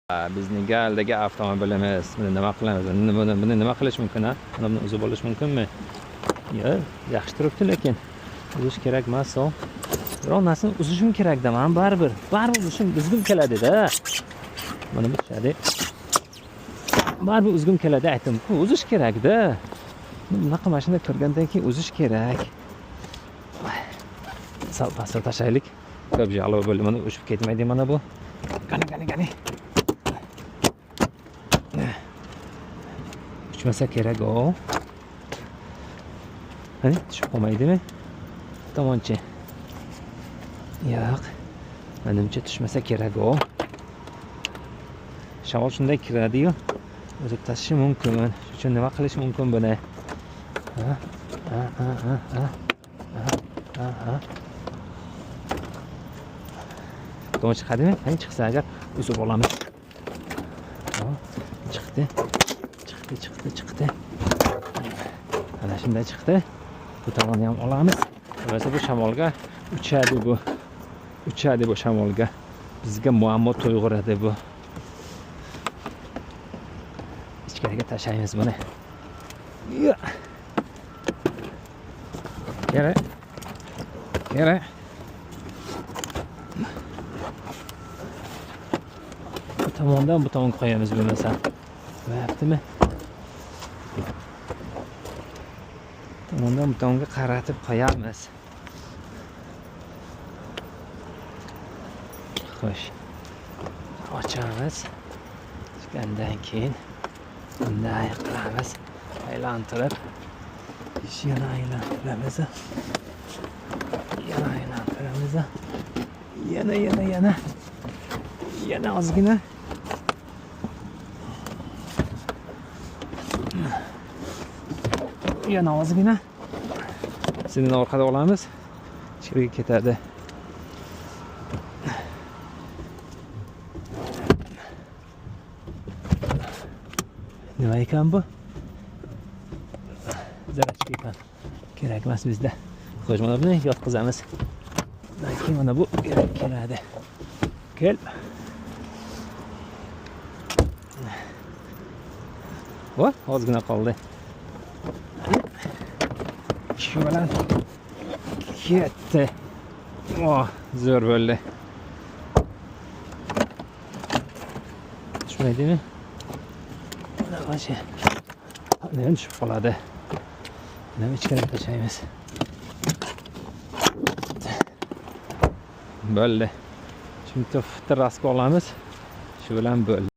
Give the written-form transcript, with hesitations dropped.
Bizning galdagi avtomobilimiz. Buni nima qilamiz? Buni nima qilish mumkin, ha? Mana buni uzib olish mumkinmi? Yo'q, yaxshi turibdi, lekin uzish kerak emas. Biroq narsani uzishim kerak-da, men baribir uzishim uzgim keladi-da. Mana bu shadi. Baribir uzgim keladi, aytdim-ku, uzish kerak-da. Bunaqa mashina ko'rgandan keyin uzish kerak. Sal pasga tashlaylik. Ko'p jalo bo'ldi, mana ushib ketmaydi mana bu. Qani. Uçmasa kerak o. Hani tushib qolmaydimi? Tomonchi. Yo'q. Menimcha tushmasa kerak o. Shamol shunday kiradi-yu. O'zib tashishi mumkin. Shuning uchun nima qilish mumkin buni? Tomon chiqadimi? Qani chiqsa agar uzib olamiz. Chiqdi. Ana shunday chiqdi. Bu tomonni ham olamiz. Bo'lmasa bu shamolga uchadi bu shamolga. Bizga muammo to'yg'iradi bu. Ichkariga tashlaymiz buni. Kerak. Bu tomondan bu tomonga qo'yamiz bo'lmasa. Bo'lyaptimi? Tomondan bu tomonga qaratib qo'yamiz. Xo'sh. Ochamiz. Chiqgandan keyin bunday qilamiz. Aylantirib. Yana aylantiramiz. Yana ozgina. Yana ozgina. Seni orqada olamiz. Ichkariga ketadi. Nima ekan bu? Zarachka ekan. Kerak emas bizda. Xo'sh, mana buni yotqizamiz. Balki mana bu kerak keladi. Kel. Voy, ozgina qoldi. Shu bilan ketdi. Zo'r bo'ldi. Tushmaydimi? Mana qo'shi. Nima tushib qoladi? Nima ichkariga tashlaymiz? Bo'ldi. Şimdi terrasga olamiz. Shu bilan bo'ldi.